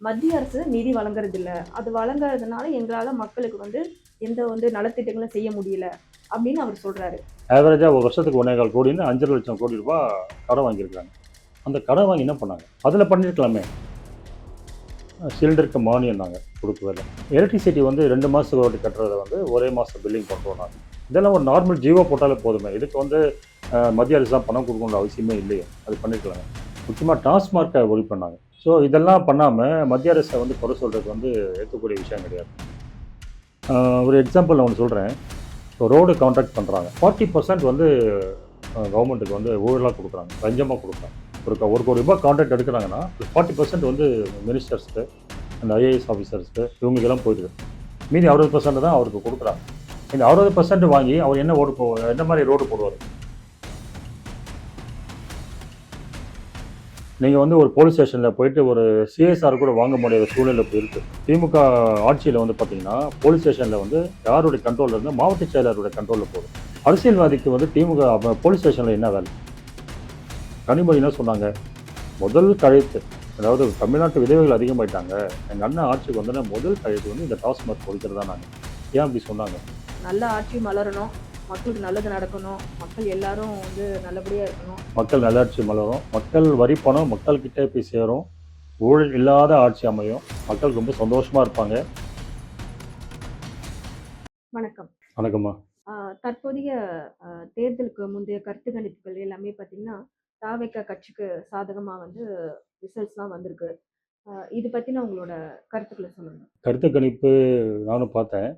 மத்திய அரசு நிதி வழங்குறதில்ல. அது வழங்காததுனால எங்களால மக்களுக்கு எந்த நலத்திட்டங்களும் செய்ய முடியல அப்படின்னு அவர் சொல்றாரு. ஆவரேஜா ஒரு வருஷத்துக்கு 1,4 கோடின்னு 5,00,000 கோடி ரூபாய் கடன் வாங்கியிருக்காங்க. அந்த கடன் வாங்கி என்ன பண்ணாங்க? அதில் பண்ணியிருக்கலாமே. சிலிண்டருக்கு மானியம் நாங்கள் கொடுக்கவே இல்லை. எலக்ட்ரிசிட்டி 2 மாதத்துக்கு ஒரு கட்டுறதை ஒரே மாதம் பில்லிங் பண்ணுறோம் நாங்கள். இதெல்லாம் ஒரு நார்மல் ஜீவோ போட்டாலே போதுமே. இதுக்கு மத்திய அரசு தான் பணம் கொடுக்கணுன்ற அவசியமே இல்லையே. அது பண்ணியிருக்கலாங்க. முக்கியமாக டாஸ்மார்க்கை ஒளி பண்ணாங்க. ஸோ இதெல்லாம் பண்ணாமல் மத்திய அரசை குறை சொல்கிறது ஏற்கக்கூடிய விஷயம் கிடையாது. ஒரு எக்ஸாம்பிள் நான் ஒன்று சொல்கிறேன். இப்போ ரோடு கான்ட்ராக்ட் பண்ணுறாங்க. 40% கவர்மெண்ட்டுக்கு ஊழலாக கொடுக்குறாங்க, லஞ்சமாக கொடுக்குறாங்க. ஒரு கோடி ரூபாய் கான்ட்ராக்ட் எடுக்கிறாங்கன்னா 40% மினிஸ்டர்ஸ்க்கு, அந்த ஐஏஎஸ் ஆஃபீஸர்ஸ்க்கு, இவங்களுக்கெல்லாம் போயிடுது. மீதி 60% தான் அவருக்கு கொடுக்குறாங்க. இந்த 60% வாங்கி அவர் என்ன மாதிரி ரோடு போடுவார்? நீங்கள் ஒரு போலீஸ் ஸ்டேஷனில் போயிட்டு ஒரு சிஎஸ்ஆர் கூட வாங்க முடியாத சூழ்நிலை இப்போ இருக்குது. திமுக ஆட்சியில் பார்த்தீங்கன்னா போலீஸ் ஸ்டேஷனில் யாருடைய கண்ட்ரோலில் இருந்தால் மாவட்ட செயலருடைய கண்ட்ரோலில் போகுது. அரசியல்வாதிக்கு திமுக போலீஸ் ஸ்டேஷனில் என்ன வேலை? கனிமொழி என்ன சொன்னாங்க? முதல் கழுத்து, அதாவது தமிழ்நாட்டு விதவைகள் அதிகமாயிட்டாங்க, எங்கள் அண்ணன் ஆட்சிக்கு முதல் கழுத்து இந்த டாஸ்மாக் ஒழிக்கிறதா. நாங்கள் ஏன் அப்படி சொன்னாங்க? நல்ல ஆட்சி மலரணும், மக்களுக்கு நல்லது நடக்கணும், மக்கள் எல்லாரும் நல்லபடியாக இருக்கணும். மக்கள் நல்லாட்சி மலரும், மக்கள் வரி பணம் மக்கள்கிட்ட போய் சேரும், ஊழல் இல்லாத ஆட்சி அமையும், மக்கள் ரொம்ப சந்தோஷமாக இருப்பாங்க. வணக்கம். வணக்கம்மா. தற்போதைய தேர்தலுக்கு முந்தைய கருத்து கணிப்புகள் எல்லாமே பார்த்தீங்கன்னா தாவேக்கா கட்சிக்கு சாதகமாக ரிசல்ட்ஸ்லாம் வந்திருக்கு. இது பற்றின உங்களோட கருத்துக்களை சொல்லுங்கள். கருத்து கணிப்பு நானும் பார்த்தேன்.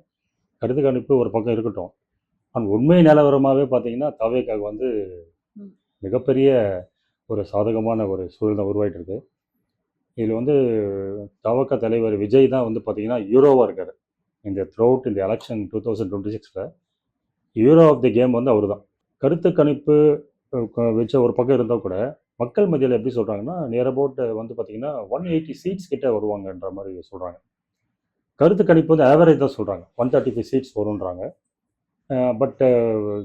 கருத்து கணிப்பு ஒரு பக்கம் இருக்கட்டும், ஆனால் உண்மை நிலவரமாகவே பார்த்தீங்கன்னா தாவேக்காவுக்கு மிகப்பெரிய ஒரு சாதகமான ஒரு சூழல் தான் உருவாகிட்டு இருக்கு. இதில் தவக தலைவர் விஜய் தான் பார்த்தீங்கன்னா ஹீரோவாக இருக்கார். இந்த த்ரூஅவுட் இந்த election 2026 hero of the game அவர் தான். கருத்து கணிப்பு வச்ச ஒரு பக்கம் இருந்தால் கூட மக்கள் மத்தியில் எப்படி சொல்கிறாங்கன்னா, நியர் அபவுட் பார்த்தீங்கன்னா 180 சீட்ஸ் கிட்ட வருவாங்கன்ற மாதிரி சொல்கிறாங்க. கருத்து கணிப்பு ஆவரேஜ் தான் சொல்கிறாங்க, 135 சீட்ஸ் வரும்ன்றாங்க. பட்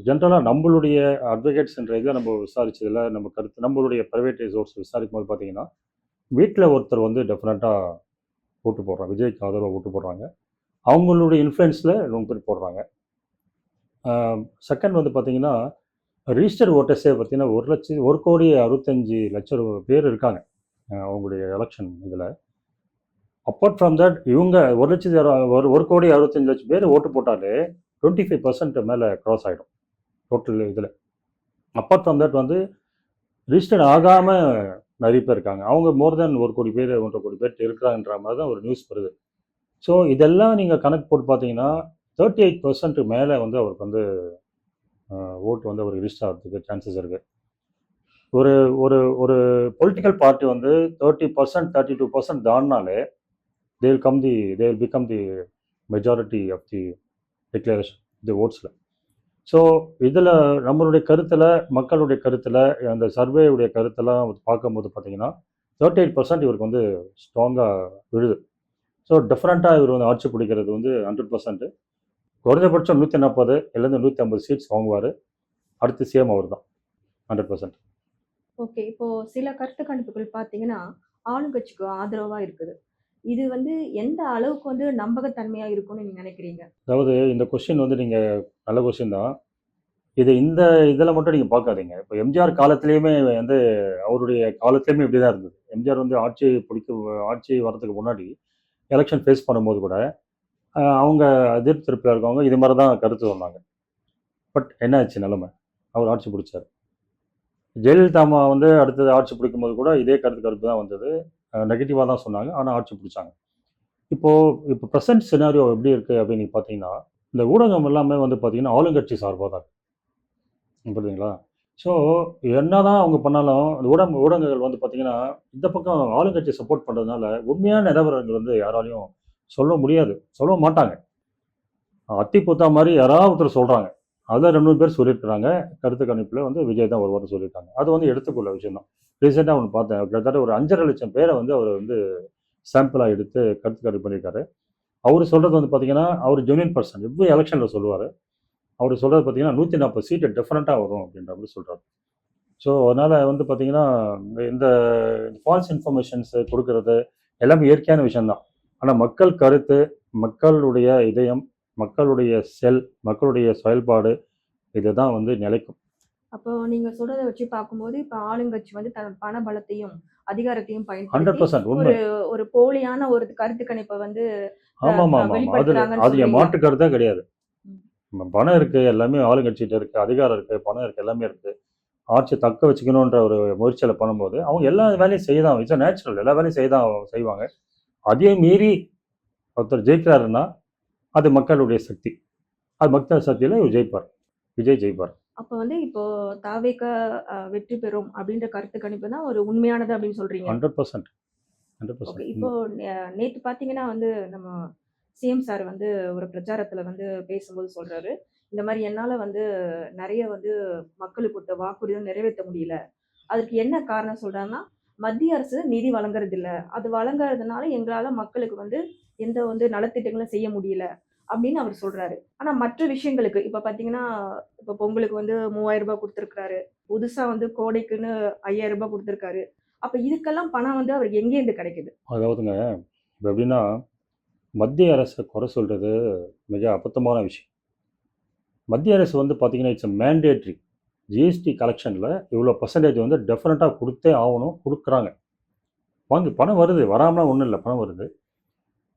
ஜென்ரலாக நம்மளுடைய அட்வொகேட்ஸ்ன்ற இதை நம்ம விசாரிச்சதில் நம்மளுடைய ப்ரைவேட் ரிசோர்ஸ் விசாரிக்கும் போது பார்த்தீங்கன்னா, வீட்டில் ஒருத்தர் டெஃபினட்டாக ஓட்டு போடுறாங்க, விஜய்க்கு ஆதரவாக ஓட்டு போடுறாங்க. அவங்களுடைய இன்ஃப்ளூயன்ஸில் ரொம்ப பேர் போடுறாங்க. செகண்ட் பார்த்தீங்கன்னா, ரிஜிஸ்டர் ஓட்டர்ஸே பார்த்தீங்கன்னா 1,65,00,000 பேர் இருக்காங்க அவங்களுடைய எலெக்ஷன் இதில். அப்பார்ட் ஃப்ரம் தட் இவங்க 1,65,00,000 பேர் ஓட்டு போட்டாலே 25% மேலே க்ராஸ் ஆகிடும் டோட்டல் இதில். அப்பார்ட் ஃப்ரம் தட் ரிஜிஸ்டர்ட் ஆகாமல் நிறைய பேர் இருக்காங்க. அவங்க மோர் தென் 1 கோடி பேர் 1.5 கோடி பேர் இருக்கிறாங்கன்ற மாதிரி தான் ஒரு நியூஸ் வருது. ஸோ இதெல்லாம் நீங்கள் கணக்கு போட்டு பார்த்தீங்கன்னா 38% மேலே அவருக்கு ஓட்டு அவருக்கு ரிஜிஸ்டர் ஆகிறதுக்கு சான்சஸ் இருக்குது. ஒரு ஒரு ஒரு பொலிட்டிக்கல் பார்ட்டி 30% 32% தாண்டினாலே they will become the majority of the declaration the ஓட்ஸில். ஸோ இதில் நம்மளுடைய கருத்தில், மக்களுடைய கருத்தில், அந்த சர்வேவுடைய கருத்தெல்லாம் பார்க்கும்போது பார்த்தீங்கன்னா 38% இவருக்கு ஸ்ட்ராங்காக விழுது. ஸோ டிஃப்ரெண்ட்டாக இவர் ஆட்சி பிடிக்கிறது 100%. குறைஞ்சபட்சம் 140 இல்லைருந்து 150 சீட்ஸ் வாங்குவார். அடுத்து சிஎம் அவர் தான் 100%. ஓகே, இப்போ சில கருத்து கணிப்புகள் பார்த்தீங்கன்னா ஆளுங்கட்சிக்கு ஆதரவாக இருக்குது. இது எந்த அளவுக்கு நம்பகத்தன்மையாக இருக்கும்னு நீங்கள் நினைக்கிறீங்க? அதாவது இந்த கொஸ்டின் நீங்கள் நல்ல கொஸ்டின் தான். இந்த இதில் மட்டும் நீங்கள் பார்க்காதீங்க. இப்போ எம்ஜிஆர் காலத்துலேயுமே அவருடைய காலத்துலேயுமே இப்படி தான் இருந்தது. எம்ஜிஆர் ஆட்சி வரதுக்கு முன்னாடி எலெக்ஷன் ஃபேஸ் பண்ணும்போது கூட அவங்க எதிர்த்திருப்பில் இருக்கவங்க இது மாதிரி தான் கருத்து சொன்னாங்க. பட் என்ன ஆச்சு நிலைமை? அவர் ஆட்சி பிடிச்சார். ஜெயலலிதா அம்மா அடுத்தது ஆட்சி பிடிக்கும்போது கூட இதே கருத்து தான் வந்தது. நெகட்டிவாக தான் சொன்னாங்க, ஆனால் ஆட்சி பிடிச்சாங்க. இப்போ ப்ரெசன்ட் சினாரியோ எப்படி இருக்குது அப்படின்னு பார்த்தீங்கன்னா, இந்த ஊடகம் எல்லாமே பார்த்தீங்கன்னா ஆளுங்கட்சி சார்பாக தான் புரியுதுங்களா? ஸோ என்னதான் அவங்க பண்ணாலும் இந்த ஊடகங்கள் பார்த்தீங்கன்னா இந்த பக்கம் ஆளுங்கட்சி சப்போர்ட் பண்ணுறதுனால உண்மையான நிலவரங்கள் யாராலையும் சொல்ல முடியாது, சொல்ல மாட்டாங்க. அத்தி பூத்தா மாதிரி யாராவது ஒருத்தர் சொல்கிறாங்க, அதில் 2 பேர் சொல்லியிருக்கிறாங்க. கருத்து கணிப்பில் விஜய் தான் ஒருவர் சொல்லியிருக்காங்க. அது எடுத்துக்கொள்ள விஷயம் தான். ரீசெண்டாக ஒன்று பார்த்தேன், கிட்டத்தட்ட ஒரு 5,50,000 பேரை அவர் சாம்பிளாக எடுத்து கருத்து கணிப்பு பண்ணியிருக்காரு. அவர் சொல்கிறது பார்த்தீங்கன்னா அவர் ஜென்யூன் பர்சன், எவ்வளோ எலெக்ஷனில் சொல்லுவார். அவர் சொல்கிறது பார்த்தீங்கன்னா 140 சீட்டு டிஃப்ரெண்ட்டாக வரும் அப்படின்ற மாதிரி சொல்கிறார். ஸோ அதனால் பார்த்தீங்கன்னா இந்த ஃபால்ஸ் இன்ஃபர்மேஷன்ஸ் கொடுக்கறது, எல்லாமே இயற்கையான விஷயம்தான். ஆனா மக்கள் கருத்து, மக்களுடைய இதயம், மக்களுடைய மக்களுடைய செயல்பாடு இதுதான் வந்து நிலைக்கும். அப்போ நீங்க சொல்றத வச்சு பார்க்கும்போது, இப்ப ஆளுங்கட்சி வந்து தன் பண பலத்தையும், அதிகாரத்தையும் பயன்படுத்தி 100% உண்மை. ஒரு ஒரு போலியான ஒரு கருத்து கணிப்ப வந்து அ அ ஆமாமாமாமா. வெளிப்படுத்துறாங்கன்னு அதுல சொல்றீங்களா? மாற்று கருத்தே கிடையாது. ம். பணம் இருக்கு, எல்லாமே ஆளுங்கட்சிகிட்ட இருக்கு, அதிகாரம் இருக்கு, பணம் இருக்கு, எல்லாமே இருக்கு. ஆட்சிய தக்க வச்சுக்கணுன்ற ஒரு முயற்சியில பண்ணும்போது, அவங்க எல்லா வேலையும் செய்ய தான் இட்ஸ் நேச்சுரல். எல்லா வேலையும் செய்வாங்க. அதையும் மீறி ஒருத்தர் ஜெயிக்கிறாருன்னா, அது மக்களுடைய சக்தி. அது மக்கள் சக்தியில இவர் ஜெயிப்பார். விஜய் ஜெயிப்பார். அப்ப வந்து இப்போ தாவேக வெற்றி பெறும் அப்படின்ற கருத்து கணிப்பு தான் ஒரு உண்மையானது அப்படின்னு சொல்றீங்க. 100% ஓகே. 100% இப்போ நேத்து பார்த்தீங்கன்னா வந்து நம்ம சிஎம் சார் வந்து ஒரு பிரச்சாரத்துல வந்து பேசும்போது சொல்றாரு. இந்த மாரி என்னால வந்து நெறைய வந்து மக்களுக்கு குடுத்த வாக்குறுதிய நிறைவேத்த முடியல. அதுக்கு என்ன காரணம் சொல்றாங்கன்னா, மத்திய அரசு நிதி வழங்குறதில்ல. அது வழங்காததுனால எங்களால மக்களுக்கு வந்து எந்த வந்து நலத்திட்டங்களும் செய்ய முடியல. அப்படின்னு அவர் சொல்றாரு. ஆனா மற்ற விஷயங்களுக்கு இப்ப பார்த்தீங்கன்னா, இப்ப பொங்கலுக்கு வந்து ரூ. 3000 குடுத்திருக்கிறாரு. புதுசா வந்து கோடைக்குன்னு ரூ. 5000 குடுத்திருக்காரு. அப்ப இதுக்கெல்லாம் பணம் வந்து அவருக்கு எங்கேருந்து கிடைக்குது? அதாவதுங்க, இப்ப எப்படின்னா, மத்திய அரச குறை சொல்றது மிக அபத்தமான விஷயம். மத்திய அரசு வந்து பார்த்தீங்கன்னா, இட்ஸ் மேண்டேட்டரி. ஜிஎஸ்டி கலெக்ஷன்ல இவ்வளோ பெர்சன்டேஜ் வந்து டெஃபினட்டா குடுத்தே ஆவணும். குடுக்குறாங்க. பணம் வருது. வராமலாம் ஒண்ணும் இல்ல. பணம் வருது.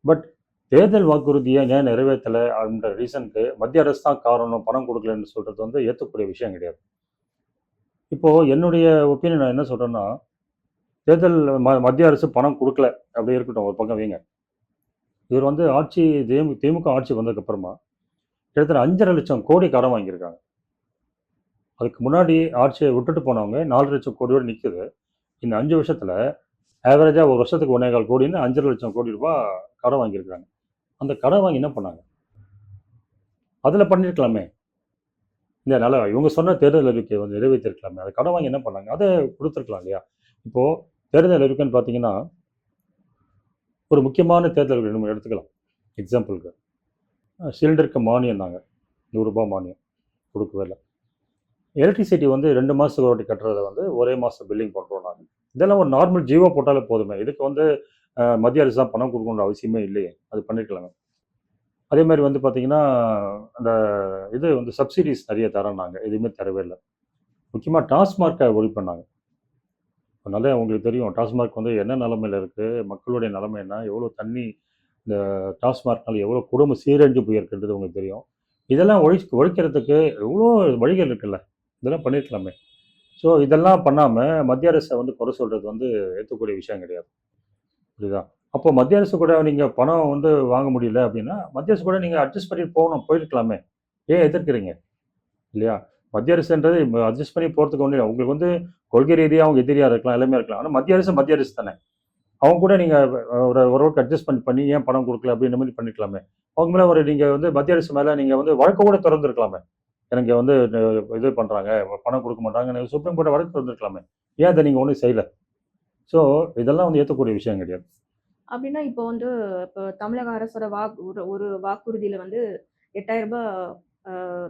பட் தேர்தல் வாக்குறுதிய ஏன் நிறைவேத்தல அப்படின்ற ரீசனுக்கு மத்திய அரசு தான் காரணம், பணம் குடுக்கலன்னு சொல்றது வந்து ஏத்துக்கக்கூடிய விஷயம் கிடையாது. இப்போ என்னுடைய ஒப்பீனியன் நான் என்ன சொல்றேன்னா, தேர்தல் மத்திய அரசு பணம் குடுக்கல அப்படி இருக்கட்டும் ஒரு பக்கம் வைங்க. இவர் வந்து திமுக ஆட்சி வந்ததுக்கு அப்புறமா கிட்டத்தட்ட 5,50,000 கோடி கடன் வாங்கியிருக்காங்க. அதுக்கு முன்னாடி ஆட்சிய விட்டுட்டு போனவங்க 4,00,000 கோடியோட நிக்குது. இந்த 5 வருஷத்துல ஆவரேஜா ஒரு வருஷத்துக்கு 1,4 கோடின்னு 5,50,000 கோடி ரூபாய் கடன் வாங்கியிருக்காங்க. அந்த கடன் வாங்கி என்ன பண்ணாங்க? அதுல பண்ணியிருக்கலாமே. இவங்க சொன்ன தேர்தல் அறிக்கைய வந்து நிறைவேத்தியிருக்கலாமே. அத கடன் வாங்கி என்ன பண்ணாங்க? அத குடுத்துருக்கலாம் இல்லையா? இப்போ தேர்தல் அறிக்கைன்னு பார்த்தீங்கன்னா, ஒரு முக்கியமான தேர்தல் நம்ம எடுத்துக்கலாம். எக்ஸாம்பிள்க்கு. சிலிண்டருக்கு மானியம்னாங்க. ரூ. 100 மானியம். குடுக்கவே இல்ல. எலக்ட்ரிசிட்டி வந்து 2 மாசத்துக்கு ஒரு வாட்டி கட்டுறத வந்து ஒரே மாசம் பில்லிங் பண்றோம் நாங்க. இதெல்லாம் ஒரு நார்மல் ஜியோ போட்டாலே போதுமே. இதுக்கு வந்து மத்திய அரசு தான் பணம் குடுக்கணும்ன்ற அவசியமே இல்லையே. அது பண்ணியிருக்கலாமே. அதே மாரி வந்து பார்த்தீங்கன்னா, அந்த இது வந்து சப்சிடிஸ் நெறைய தரேன்னாங்க. எதுவுமே தரவே இல்ல. முக்கியமா டாஸ்மார்க்க ஒழிப்பு பண்ணாங்க. அதனால உங்களுக்கு தெரியும் டாஸ்மார்க் வந்து என்ன நிலைமையில இருக்கு, மக்களுடைய நிலைமை என்ன, எவ்வளோ தண்ணி இந்த டாஸ்மார்க்னால எவ்வளோ குடும்பம் சீரழிஞ்சு போயிருக்குன்றது உங்களுக்கு தெரியும். இதெல்லாம் ஒழிக்கிறதுக்கு எவ்வளோ வழிகள் இருக்குல்ல. இதெல்லாம் பண்ணியிருக்கலாமே. ஸோ இதெல்லாம் பண்ணாம மத்திய அரச வந்து குறை சொல்றது வந்து ஏத்துக்கக்கூடிய விஷயம் கிடையாது. புரியுதா? அப்போ மத்திய அரசு கூட நீங்க பணம் வந்து வாங்க முடியல அப்படின்னா, மத்திய அரசு கூட நீங்க அட்ஜஸ்ட் பண்ணிட்டு போயிருக்கலாமே. ஏன் எதிர்க்கிறீங்க? இல்லையா? மத்திய அரசுன்றது அட்ஜஸ்ட் பண்ணி போறதுக்கு ஒண்ணும் இல்ல. உங்களுக்கு வந்து கொள்கை ரீதியா அவங்க எதிரியா இருக்கலாம், எல்லாமே இருக்கலாம். ஆனா மத்திய அரசு தானே. அவங்க கூட நீங்க ஓரளவுக்கு அட்ஜஸ்ட் பண்ணி ஏன் பணம் குடுக்கல அப்படின்ற மாரி பண்ணிக்கலாமே. அவங்க மேல நீங்க வந்து மத்திய அரசு மேல நீங்க வந்து வழக்கு கூட தொறந்திருக்கலாமே. எனக்கு வந்து இது பண்றாங்க, பணம் குடுக்க மாட்டாங்கன்னு சுப்ரீம் கோர்ட்ல வழக்கு தொறந்திருக்கலாமே. ஏன் அத நீங்க ஒண்ணும் செய்யல? ஸோ இதெல்லாம் வந்து ஏத்துக்கக்கூடிய விஷயம் கிடையாது. அப்படின்னா இப்போ வந்து இப்போ தமிழக அரசோட ஒரு ஒரு வாக்குறுதியில வந்து ரூ. 8,000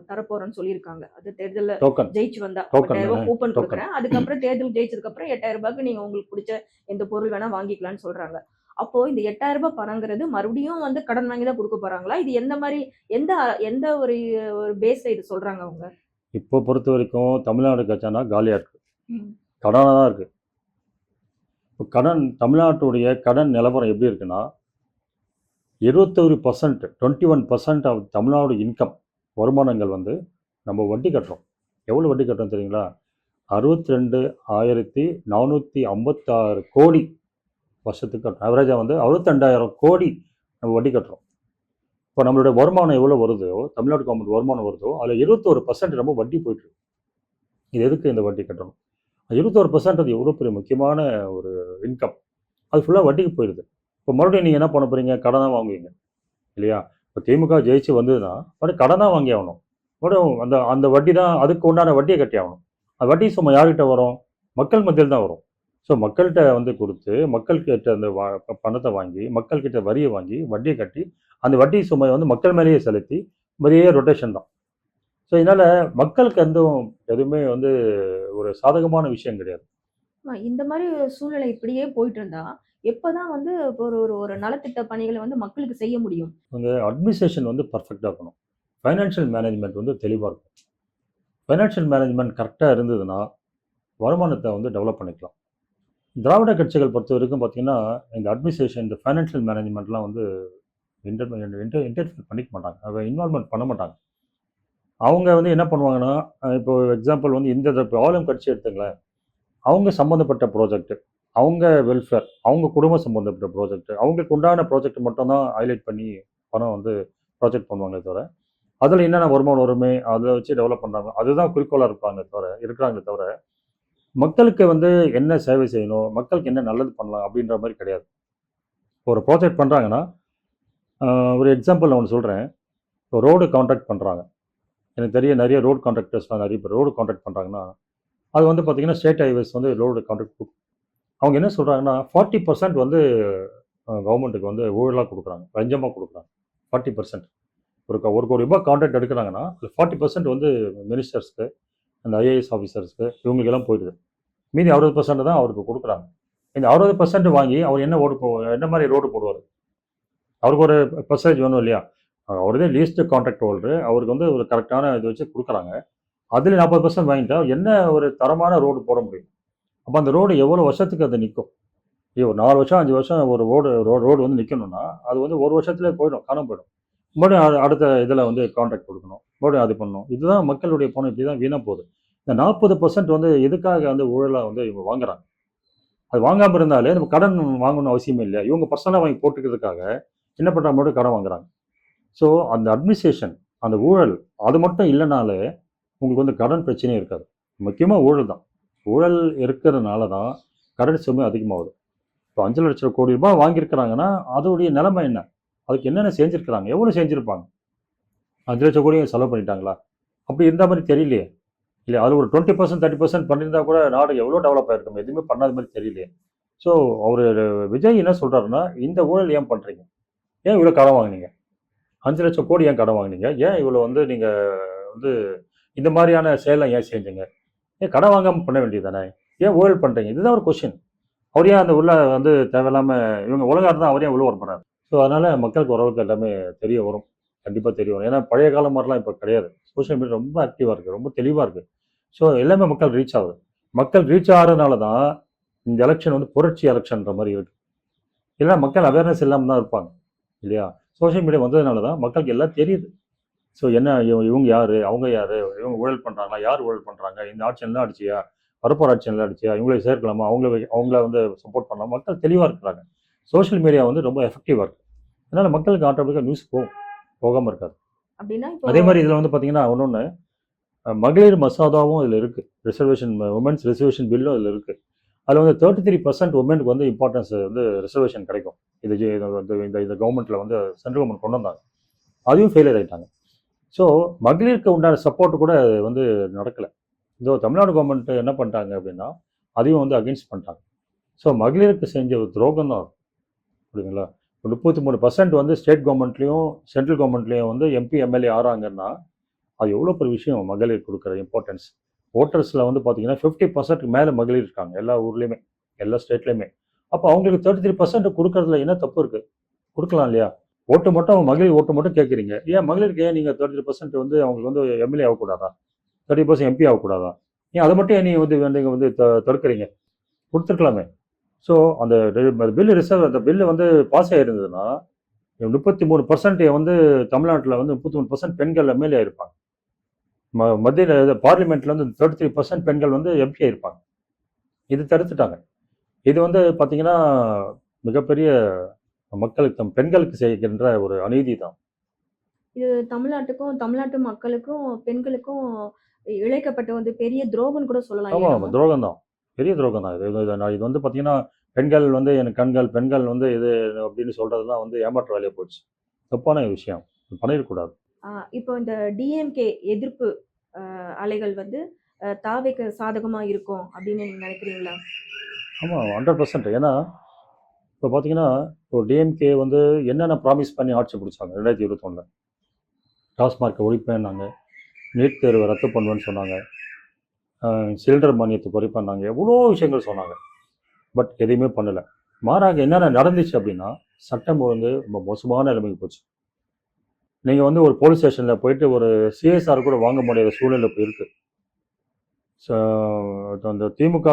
தரப்போறேன்னு சொல்லியிருக்காங்க. அது தேர்தல்ல டோக்கன் ஜெயிச்சு வந்தா ரூ. Token 8,000 coupon token. குடுக்குறேன். அதுக்கப்புறம் தேர்தல் ஜெயிச்சதுக்கு அப்புறம் ரூ. 8,000க்கு நீங்க உங்களுக்கு புடிச்ச எந்த பொருள் வேணா வாங்கிக்கலாம்ன்னு சொல்றாங்க. அப்போ இந்த ரூ. 8,000 பணங்கிறது மறுபடியும் வந்து கடன் வாங்கி தான் குடுக்க போறாங்களா? இது எந்த மாரி எந்த எந்த ஒரு ஒரு பேஸ்ல இது சொல்றாங்க அவங்க? இப்போ பொறுத்தவரைக்கும் தமிழ்நாடு கஜானா காலியா இருக்கு. ம். கடனா தான் இருக்கு. இப்ப தமிழ்நாட்டுடைய கடன் நிலவரம் எப்படி இருக்குன்னா, 21% 21% ஆஃப் தமிழ்நாடு இன்கம் வருமானங்கள் வந்து நம்ம வட்டி கட்டுறோம். எவ்வளோ வட்டி கட்டுறோம் தெரியுங்களா? 62,456 கோடி வருஷத்துக்கு கட்டுறோம். ஆவரேஜா வந்து 62,000 கோடி நம்ம வட்டி கட்டுறோம். இப்போ நம்மளுடைய வருமானம் எவ்வளோ வருதோ, தமிழ்நாடு கவர்மெண்ட் வருமானம் வருதோ, அதில 21% நம்ம வட்டி போயிட்டு இருக்கு. இது எதுக்கு இந்த வட்டி கட்டணும்? 21% அது எவ்வளோ பெரிய முக்கியமான ஒரு இன்கம். அது ஃபுல்லா வட்டிக்கு போயிருது. இப்போ மறுபடியும் நீங்க என்ன பண்ண போறீங்க? கடனா வாங்குவீங்க. இல்லையா? இப்போ திமுக ஜெயிச்சு வந்ததுன்னா, மறுபடியும் கடனா வாங்கி ஆகணும். மறுபடியும் அந்த அந்த வட்டி தான் அதுக்கு உண்டான வட்டிய கட்டி ஆகணும். அந்த வட்டி சுமை யார்கிட்ட வரும்? மக்கள் மத்தியில தான் வரும். ஸோ மக்கள்ட்ட வந்து குடுத்து, மக்கள் கிட்ட அந்த பணத்த வாங்கி, மக்கள் கிட்ட வரிய வாங்கி, வட்டிய கட்டி, அந்த வட்டி சுமைய வந்து மக்கள் மேலேயே செலுத்தி, பெரிய ரொட்டேஷன் தான். ஸோ இதனால மக்களுக்கு எதுவுமே வந்து ஒரு சாதகமான விஷயம் கிடையாது. இந்த மாரி சூழ்நிலை இப்படியே போயிட்டு இருந்தா, எப்பதான் வந்து இப்போ ஒரு ஒரு ஒரு நலத்திட்ட பணிகளை வந்து மக்களுக்கு செய்ய முடியும்? உங்க அட்மினிஸ்ட்ரேஷன் வந்து பெர்ஃபெக்ட்டா இருக்கணும். ஃபைனான்ஷியல் மேனேஜ்மென்ட் வந்து தெளிவா இருக்கும். ஃபைனான்ஷியல் மேனேஜ்மென்ட் கரெக்ட்டா இருந்ததுன்னா, வருமானத்த வந்து டெவலப் பண்ணிக்கலாம். திராவிட கட்சிகள் பொறுத்தவரைக்கும் பார்த்தீங்கன்னா, இந்த அட்மினிஸ்ட்ரேஷன், இந்த ஃபைனான்ஷியல் மேனேஜ்மென்ட்லாம் வந்து இன்டர்ஃபியர் பண்ணிக்க மாட்டாங்க. அத இன்வால்வ்மென்ட் பண்ண மாட்டாங்க. அவங்க வந்து என்ன பண்ணுவாங்கன்னா, இப்போ எக்ஸாம்பிள் வந்து இந்த இப்ப ஆளும் கட்சி எடுத்துங்களேன். அவங்க சம்மந்தப்பட்ட ப்ராஜெக்ட், அவங்க வெல்ஃபேர், அவங்க குடும்பம் சம்மந்தப்பட்ட ப்ராஜெக்ட், அவங்களுக்கு உண்டான ப்ராஜெக்ட் மட்டும் தான் ஹைலைட் பண்ணி பணம் வந்து ப்ராஜெக்ட் பண்ணுவாங்களே தவிர, அதில என்னென்ன வருமானம் வருமே, அத வச்சு டெவலப் பண்றாங்க. அதுதான் குறிக்கோளா இருக்கிறாங்களே தவிர, மக்களுக்கு வந்து என்ன சேவை செய்யணும், மக்களுக்கு என்ன நல்லது பண்ணலாம் அப்படின்ற மாரி கிடையாது. ஒரு ப்ராஜெக்ட் பண்றாங்கன்னா, அ ஒரு எக்ஸாம்பிள் நான் ஒண்ணு சொல்றேன். இப்போ ரோடு கான்ட்ராக்ட் பண்றாங்க. எனக்கு தெரியும் நெறைய ரோட் கான்ட்ராக்டர்ஸ்லாம் நெறைய பேர் ரோடு கான்ட்ராக்ட் பண்றாங்கன்னா, அது வந்து பார்த்தீங்கன்னா, ஸ்டேட் ஹைவேஸ் வந்து ரோடு கான்ட்ராக்ட் அவங்க என்ன சொல்றாங்கன்னா, 40% வந்து கவர்மெண்ட்டுக்கு வந்து ஊழலா குடுக்குறாங்க. லஞ்சமா குடுக்குறாங்க. 40% ஒரு கோடி ரூபாய் கான்ட்ராக்ட் எடுக்குறாங்கன்னா, அதுல 40% வந்து மினிஸ்டர்ஸ்க்கு, அந்த ஐஏஎஸ் ஆஃபீசர்ஸ்க்கு இவங்களுக்கெல்லாம் போயிடுது. மீதி 60% தான் அவருக்கு குடுக்குறாங்க. இந்த 60% வாங்கி அவர் என்ன மாரி ரோடு போடுவாரு? அவருக்கு ஒரு பெர்சன்டேஜ் வேணும் இல்லையா? அவரு தான் லீஸ்ட் கான்ட்ராக்ட் ஹோல்டரு. அவருக்கு வந்து ஒரு கரெக்ட்டான இது வச்சு குடுக்குறாங்க. அதில 40% வாங்கிட்டா என்ன ஒரு தரமான ரோடு போட முடியும்? அப்ப அந்த ரோடு எவ்வளோ வருஷத்துக்கு அது நிக்கும்? ஒரு 4 வருஷம், 5 வருஷம் ஒரு ரோடு வந்து நிக்கணும்னா, அது வந்து 1 வருஷத்திலே போயிடும். காணாம போயிடும். மறுபடியும் அடுத்த இதில வந்து கான்ட்ராக்ட் குடுக்கணும். மறுபடியும் அது பண்ணணும். இதுதான் மக்களுடைய பணம் இப்படி தான் வீணா போகுது. இந்த 40% வந்து எதுக்காக வந்து ஊழலா வந்து இவங்க வாங்குறாங்க? அது வாங்காம இருந்தாலே நம்ம கடன் வாங்கணும்னு அவசியமே இல்ல. இவங்க பர்சனலா வாங்கி போட்டுக்கிறதுக்காக என்ன பண்றாங்க? மறுபடியும் கடன் வாங்குறாங்க. ஸோ அந்த அட்மினிஸ்ட்ரேஷன், அந்த ஊழல் அது மட்டும் இல்லனாலே உங்களுக்கு வந்து கடன் பிரச்சனையே இருக்காது. முக்கியமா ஊழல் தான். ஊழல் இருக்கிறதுனால தான் கடன் சுமை அதிகமாகுது. இப்போ 5,00,000 கோடி ரூபாய் வாங்கியிருக்கிறாங்கன்னா, அதோடைய நிலைமை என்ன? அதுக்கு என்னென்ன செஞ்சிருக்கிறாங்க? எவ்வளோ செஞ்சிருப்பாங்க? 5,00,000 கோடிய செலவு பண்ணிட்டாங்களா? அப்படி இருந்த மாரி தெரியலையே. இல்ல அது ஒரு 20% 30% பண்ணியிருந்தா கூட நாடு எவ்வளோ டெவலப் ஆயிருக்கும். எதுவுமே பண்ணாத மாரி தெரியலையே. ஸோ அவரு விஜய் என்ன சொல்றாருன்னா, இந்த ஊழல் ஏன் பண்றீங்க? ஏன் இவ்வளோ கடன் வாங்குனீங்க? 5,00,000 கோடி ஏன் கடன் வாங்குனீங்க? ஏன் இவ்வளோ வந்து நீங்க வந்து இந்த மாரியான செயல்லாம் ஏன் செஞ்சீங்க? ஏன் கடன் வாங்காம பண்ண வேண்டியது தானே? ஏன் ஊழல் பண்றீங்க? இதுதான் ஒரு கொஸ்டின். அவர் ஏன் அந்த உள்ள வந்து தேவையில்லாம இவங்க ஒழுங்கா இருந்தா அவர் ஏன் உள்ள வரப்போறாரு? ஸோ அதனால மக்களுக்கு ஓரளவுக்கு எல்லாமே தெரிய வரும். கண்டிப்பா தெரிய வரும். ஏன்னா பழைய காலம் மாரிலாம் இப்ப கிடையாது. சோசியல் மீடியா ரொம்ப ஆக்டிவா இருக்கு. ரொம்ப தெளிவா இருக்கு. ஸோ எல்லாமே மக்கள் ரீச் ஆகுது. மக்கள் ரீச் ஆகுறதுனால தான் இந்த எலக்ஷன் வந்து புரட்சி எலக்ஷன்ற மாரி இருக்கு. இல்லன்னா மக்கள் அவேர்னஸ் இல்லாம தான் இருப்பாங்க. இல்லையா? சோசியல் மீடியா வந்ததுனால தான் மக்களுக்கு எல்லாம் தெரியுது. ஸோ என்ன இவங்க யாரு? அவங்க யாரு? இவங்க ஊழல் பண்றாங்களா? யார் ஊழல் பண்றாங்க? இந்த ஆட்சி நல்லா ஆட்சியா? வரப்போற ஆட்சி நல்லா ஆட்சியா? இவங்கள சேர்க்கலாமா? அவங்கள வந்து சப்போர்ட் பண்ணலாமா? மக்கள் தெளிவா இருக்கிறாங்க. சோசியல் மீடியா வந்து ரொம்ப எஃபெக்டிவா இருக்கு. அதனால மக்களுக்கு ஆட்டோமேட்டிக்கா நியூஸ் போகும். போகாம இருக்காது. அப்படின்னா இப்போ அதே மாரி இதில வந்து பார்த்தீங்கன்னா, இன்னொன்னு மகளிர் மசோதாவும் இதில இருக்கு. வுமென்ஸ் ரிசர்வேஷன் பில்லும் இதில இருக்கு. அதில வந்து 33% வுமென்க்கு வந்து இம்பார்ட்டன்ஸ் வந்து ரிசர்வேஷன் கிடைக்கும். இது இந்த கவர்மெண்ட்ல வந்து சென்ட்ரல் கவர்மெண்ட் கொண்டு வந்தாங்க. அதையும் ஃபெயிலியர் ஆயிட்டாங்க. ஸோ மகளிருக்கு உண்டான சப்போர்ட் கூட வந்து நடக்கல. இதோ தமிழ்நாடு கவர்மெண்ட் என்ன பண்ணிட்டாங்க அப்படின்னா, அதையும் வந்து அகைன்ஸ்ட் பண்ணிட்டாங்க. ஸோ மகளிருக்கு செஞ்ச ஒரு துரோகம் தான் அது. புரியுதுங்களா? 33% வந்து ஸ்டேட் கவர்மெண்ட்லயும், சென்ட்ரல் கவர்மெண்ட்லயும் வந்து எம்பி, எம்எல்ஏ ஆறாங்கன்னா, அது எவ்வளோ பெரிய விஷயம் மகளிர் குடுக்குற இம்பார்ட்டன்ஸ். வோட்டர்ஸ்ல வந்து பார்த்தீங்கன்னா, 50%க்கு மேல மகளிர் இருக்காங்க. எல்லா ஊர்லயுமே, எல்லா ஸ்டேட்லயுமே. அப்போ அவங்களுக்கு 33% குடுக்கறதுல என்ன தப்பு இருக்கு? குடுக்கலாம் இல்லையா? ஓட்டு மட்டும் மகளிர் ஓட்டு மட்டும் கேட்குறீங்க. ஏன் மகளிருக்கு ஏன் நீங்க 33% வந்து அவங்களுக்கு வந்து எம்எல்ஏ ஆகக்கூடாதா? 30% எம்பி ஆகக்கூடாதா? ஏன் அத மட்டும் ஏன் நீங்க வந்து தடுக்கிறீங்க? குடுத்துருக்கலாமே! ஸோ அந்த அந்த பில் வந்து பாஸ் ஆயிருந்ததுன்னா, 33% வந்து தமிழ்நாட்டுல வந்து 33% பெண்கள் எம்எல்ஏ ஆயிருப்பாங்க. மத்தியில பார்லிமென்ட்ல வந்து 33% பெண்கள் வந்து எம்பி ஆயிருப்பாங்க. இது தடுத்துட்டாங்க. இது வந்து பார்த்தீங்கன்னா, மிகப்பெரிய மக்களுக்கு பெண்களுக்கு செய்கின்ற ஒரு அநீதி தான். இது தமிழ்நாட்டுக்கும், தமிழ்நாட்டு மக்களுக்கும், பெண்களுக்கும் இழைக்கப்பட்ட வந்து பெரிய துரோகம்னு கூட சொல்லலாம் ஆமா, இல்லையா ஆமா. நம்ம? துரோகம் தான். பெரிய துரோகம் தான். இது வந்து பார்த்தீங்கன்னா, பெண்கள் வந்து எனக்கு கண்கள், பெண்கள் வந்து இது அப்படின்னு சொல்றதெல்லாம் வந்து ஏமாற்று வேலையா போச்சு. தப்பான விஷயம். பண்ணிறக்கூடாது. ஆ இப்போ இந்த டிஎம்கே எதிர்ப்பு அலைகள் வந்து தாவேக்கு சாதகமா இருக்கும் அப்படின்னு நீங்க நினைக்கிறீங்களா? ஆமா 100%. ஏன்னா, இப்ப பார்த்தீங்கன்னா, இப்போ டிஎம்கே வந்து என்னென்ன ப்ராமிஸ் பண்ணி ஆட்சி புடிச்சாங்க 2021ல. டாஸ்மார்க்க ஒழிப்பேன்னாங்க. நீட் தேர்வ ரத்து பண்ணுவேன்னு சொன்னாங்க. சிலிண்டர் மானியத்த குறைப்பேன்னாங்க. எவ்வளோ விஷயங்கள் சொன்னாங்க. பட் எதையுமே பண்ணல. மாறாக என்னென்ன நடந்துச்சு அப்படின்னா, சட்டம் ஒழுங்கு ரொம்ப மோசமான நிலைமைக்கு போச்சு. நீங்க வந்து ஒரு போலீஸ் ஸ்டேஷன்ல போயிட்டு ஒரு சிஎஸ்ஆர் கூட வாங்க முடியாத சூழ்நிலை இப்ப இருக்கு. ஸோ அந்த திமுக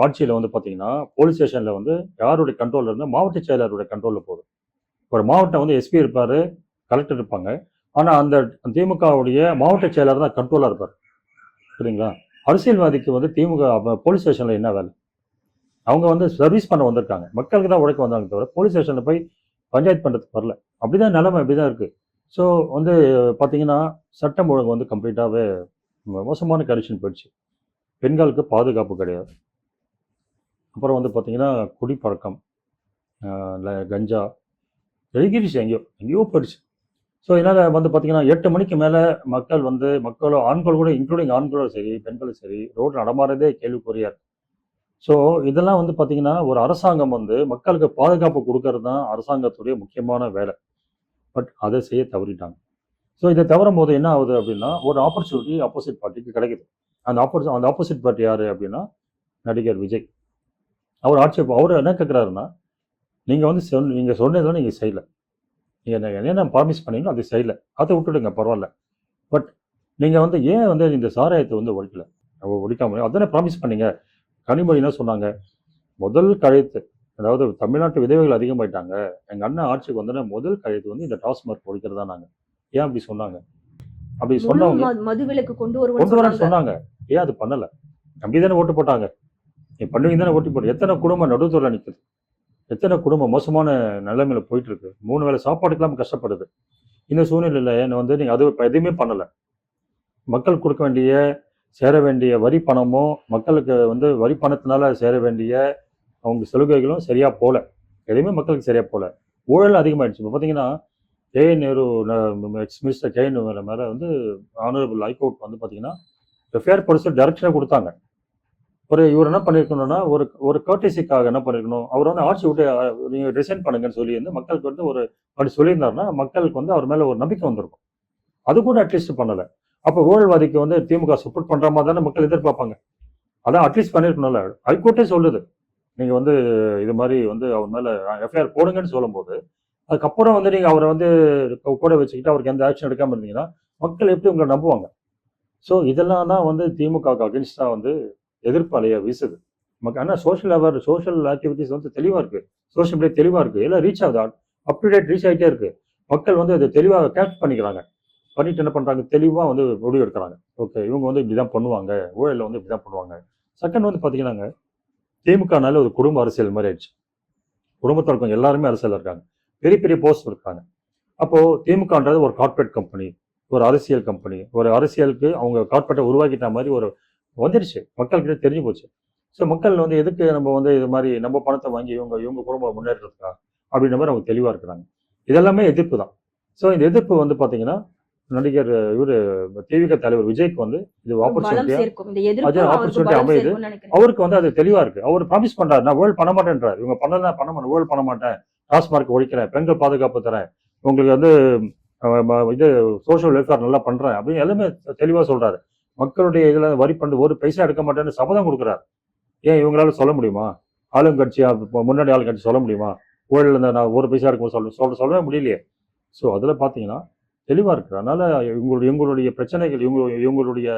ஆட்சியில வந்து பார்த்தீங்கன்னா, போலீஸ் ஸ்டேஷன்ல வந்து யாருடைய கண்ட்ரோல்ல இருந்தா, மாவட்ட செயலாளருடைய கண்ட்ரோல்ல போகுது. ஒரு மாவட்டம் வந்து எஸ்பி இருப்பாரு, கலெக்டர் இருப்பாங்க. ஆனா அந்த திமுகவுடைய மாவட்ட செயலாளர் தான் கண்ட்ரோலா இருப்பாரு. சரிங்களா? அரசியல்வாதிக்கு வந்து திமுக போலீஸ் ஸ்டேஷன்ல என்ன வேலை? அவங்க வந்து சர்வீஸ் பண்ண வந்திருக்காங்க. மக்களுக்கு தான் உழைக்க வந்தாங்க தவிர, போலீஸ் ஸ்டேஷன்ல போய் பஞ்சாயத்து பண்றதுக்கு வரல. அப்படிதான் நிலைமை அப்படிதான் இருக்கு. ஸோ வந்து பார்த்தீங்கன்னா, சட்டம் ஒழுங்கு வந்து கம்ப்ளீட்டாவே மோசமான கண்டிஷன் போயிடுச்சு. பெண்களுக்கு பாதுகாப்பு கிடையாது. அப்புறம் வந்து பார்த்தீங்கன்னா, குடிப்பழக்கம், கஞ்சா எகிரிச்சு எங்கேயோ எங்கேயோ போயிடுச்சு. ஸோ இதனால் வந்து பார்த்தீங்கன்னா 8 மணிக்கு மேலே மக்கள் வந்து மக்களோ ஆண்கள் கூட இன்க்ளூடிங் ஆண்களும் சரி பெண்களும் சரி ரோட்டில் நடமாறதே கேள்விக்குறியா இருக்கு. ஸோ இதெல்லாம் வந்து பார்த்தீங்கன்னா ஒரு அரசாங்கம் வந்து மக்களுக்கு பாதுகாப்பு கொடுக்கறது தான் அரசாங்கத்துடைய முக்கியமான வேலை. பட் அதை செய்ய தவறிட்டாங்க. ஸோ இதை தவறும் போது என்ன ஆகுது அப்படின்னா ஒரு ஆப்பர்ச்சுனிட்டி ஆப்போசிட் பார்ட்டிக்கு கிடைக்குது. அந்த ஆப்போசிட் பார்ட்டி யார் அப்படின்னா நடிகர் விஜய். அவர் ஆட்சி அவர் என்ன கேட்குறாருன்னா நீங்கள் வந்து நீங்கள் சொன்னதெல்லாம் நீங்கள் செய்யலை. நீங்கள் என்ன ப்ராமிஸ் பண்ணீங்களோ அதை செய்யலை. அதை விட்டுடுங்க பரவாயில்ல. பட் நீங்கள் வந்து ஏன் வந்து இந்த சாராயத்தை வந்து ஒழிக்கல? ஒழிக்காம அதானே ப்ராமிஸ் பண்ணீங்க. கனிமொழி என்ன சொன்னாங்க? முதல் கழுத்து, அதாவது தமிழ்நாட்டு விதவைகள் அதிகமாயிட்டாங்க. எங்கள் அண்ணன் ஆட்சிக்கு வந்தோடனே முதல் கழுத்து வந்து இந்த டாஸ்மார்க் ஒழிக்கிறது தான் நாங்கள். ஏன் அப்படி சொன்னாங்க? அப்படி முழு சொன்னவங்க மதுவிலக்கு கொண்டு வருவோம்னு கொண்டு வரேன்னு சொன்னாங்க. சொன்னாங்க. ஏன் அது பண்ணலை? அப்படி தானே ஓட்டு போட்டாங்க. நீ பண்ணுவீங்க தானே ஓட்டு போட்டு எத்தனை குடும்பம் நடுத்தூரில் நிற்குது? எத்தனை குடும்பம் மோசமான நிலைமையில போயிட்டு இருக்கு? 3 வேளை சாப்பாடுக்கெல்லாம் கஷ்டப்படுது. இந்த சூழ்நிலையில் என்ன வந்து நீங்கள் அது எதுவுமே பண்ணலை. மக்கள் கொடுக்க வேண்டிய சேர வேண்டிய வரி பணமும் மக்களுக்கு வந்து வரி பணத்தினால சேர வேண்டிய அவங்க சலுகைகளும் சரியா போல. எதுவுமே மக்களுக்கு சரியா போல. ஊழல் அதிகமாயிடுச்சு. இப்போ பார்த்தீங்கன்னா K Nehru X minister K Nehru மேலே வந்து ஆனரபிள் ஹைகோர்ட் வந்து பார்த்தீங்கன்னா எஃப்ஐஆர் போலீஸ் டைரக்ஷனாக கொடுத்தாங்க. இவர் என்ன பண்ணியிருக்கணும்னா ஒரு ஒரு கர்டேசிக்காக என்ன பண்ணிருக்கணும், அவர் வந்து ஆட்சி விட்டு நீங்கள் ரிசைன் பண்ணுங்கன்னு சொல்லி வந்து மக்களுக்கு வந்து ஒரு அப்படி சொல்லியிருந்தாருன்னா மக்களுக்கு வந்து அவர் மேலே ஒரு நம்பிக்கை வந்திருக்கும். அது கூட அட்லீஸ்ட் பண்ணலை. அப்போ ஊழல்வாதிக்கு வந்து திமுக சப்போர்ட் பண்ற மாதிரி தானே மக்கள் எதிர்பார்ப்பாங்க. அதான் அட்லீஸ்ட் பண்ணிருக்கணும்ல. ஹைகோர்ட்டே சொல்லுது நீங்க வந்து இது மாதிரி வந்து அவர் மேல எஃப்ஐஆர் போடுங்கன்னு சொல்லும்போது அதுக்கப்புறம் வந்து நீங்க அவரை வந்து கூட வச்சுக்கிட்டு அவருக்கு எந்த ஆக்ஷன் எடுக்காம இருந்தீங்கன்னா மக்கள் எப்படி உங்களை நம்புவாங்க? ஸோ இதெல்லாம் தான் வந்து திமுகவுக்கு அகென்ஸ்டா வந்து எதிர்ப்பு அலைய வீசுது. நமக்கு ஆனால் சோஷியல் ஆக்டிவிட்டிஸ் வந்து தெளிவா இருக்கு. சோஷியல் மீடியா தெளிவா இருக்கு. எல்லாம் ரீச் ஆகுது. அப் டு டேட் ரீச் ஆகிட்டே இருக்கு. மக்கள் வந்து அதை தெளிவாக கேப்ச் பண்ணிக்கிறாங்க. பண்ணிட்டு என்ன பண்றாங்க? தெளிவா வந்து முடிவு எடுக்கிறாங்க. ஓகே, இவங்க வந்து இப்படிதான் பண்ணுவாங்க. ஊழல்ல வந்து இப்படிதான் பண்ணுவாங்க. செகண்ட் வந்து பாத்தீங்கன்னா திமுகனால ஒரு குடும்ப அரசியல் மாதிரி ஆயிடுச்சு. குடும்பத்தில் இருக்கவங்க எல்லாருமே அரசியல் இருக்காங்க. பெரிய பெரிய போஸ்ட் இருக்காங்க. அப்போ திமுகன்றது ஒரு கார்ப்பரேட் கம்பெனி, ஒரு அரசியல் கம்பெனி, ஒரு அரசியலுக்கு அவங்க கார்ப்பரேட்டை உருவாக்கிட்ட மாதிரி ஒரு வந்துடுச்சு. மக்கள்கிட்ட தெரிஞ்சு போச்சு. ஸோ மக்கள் வந்து எதுக்கு நம்ம வந்து இது மாதிரி நம்ம பணத்தை வாங்கி இவங்க குடும்பம் முன்னேற்றத்துக்கா அப்படின்ற மாதிரி அவங்க தெளிவா இருக்கிறாங்க. இதெல்லாமே எதிர்ப்பு தான். ஸோ இந்த எதிர்ப்பு வந்து பாத்தீங்கன்னா நடிகர் இவரு திமுக தலைவர் விஜய்க்கு வந்து இது பலம் ஆப்பர்ச்சுனிட்டியா சேர்க்கும். இந்த எதிர்ப்பு அவருக்கு ஆப்பர்ச்சுனிட்டி பலம் அமையுது. சேர்க்கும்னு நினைக்கிறேன். அவருக்கு வந்து அது தெளிவா இருக்கு. அவர் ப்ராமிஸ் பண்றாரு, நான் ஊழல் பண்ண மாட்டேன்றாரு. இவங்க பண்ண மாட்டேன், ஊழல் பண்ண மாட்டேன், டாஸ்மார்க் ஒழிக்கிறேன், பெண்கள் பாதுகாப்பு தரேன், உங்களுக்கு வந்து இது சோஷியல் வெல்ஃபேர் நல்லா பண்றேன் அப்படின்னு எல்லாமே தெளிவா சொல்றாரு. மக்களுடைய இதுல வரி பண்ணி ஒரு பைசா எடுக்க மாட்டேன்னு சபதம் கொடுக்குறாரு. ஏன் இவங்களால சொல்ல முடியுமா? ஆளுங்கட்சியா முன்னாடி ஆளுங்கட்சி சொல்ல முடியுமா? ஊழல் இருந்தா நான் ஒரு பைசா எடுக்க சொல்லவே முடியலையே. ஸோ அதுல பாத்தீங்கன்னா தெளிவா இருக்கு. அதனால இவங்களுடைய பிரச்சனைகள் இவங்களுடைய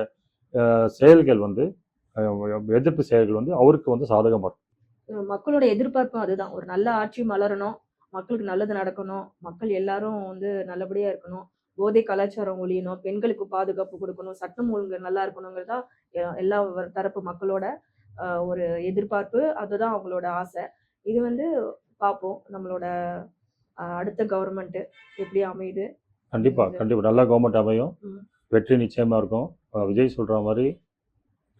செயல்கள் வந்து எதிர்ப்பு செயல்கள் வந்து அவருக்கு வந்து சாதகமா இருக்கு. மக்களோட எதிர்பார்ப்பும் அதுதான். ஒரு நல்ல ஆட்சி மலரணும். மக்களுக்கு நல்லது நடக்கணும். மக்கள் எல்லாரும் வந்து நல்லபடியா இருக்கணும். போதை கலாச்சாரம் ஒழியணும். பெண்களுக்கு பாதுகாப்பு குடுக்கணும். சட்டம் ஒழுங்கு நல்லா இருக்கணுங்கிறது தான் எல்லா தரப்பு மக்களோட ஒரு எதிர்பார்ப்பு. அதுதான் அவங்களோட ஆசை. இது வந்து பார்ப்போம். நம்மளோட அடுத்த கவர்மெண்ட் எப்படி அமையுது. கண்டிப்பா இது கண்டிப்பா நல்ல கவர்மெண்ட் அமையும். ம். வெற்றி நிச்சயமா இருக்கும். விஜய் சொல்ற மாதிரி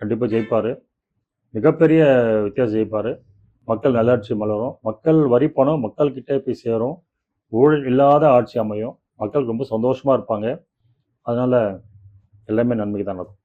கண்டிப்பா ஜெயிப்பாரு. மிகப்பெரிய வித்தியாசம் ஜெயிப்பாரு. மக்கள் நல்லாட்சி மலரும். மக்கள் வரி பணம் மக்கள் கிட்டே போய் சேரும். ஊழல் இல்லாத ஆட்சி அமையும். மக்கள் ரொம்ப சந்தோஷமா இருப்பாங்க. அதனால எல்லாமே நன்மைக்கு தான் நடக்கும்.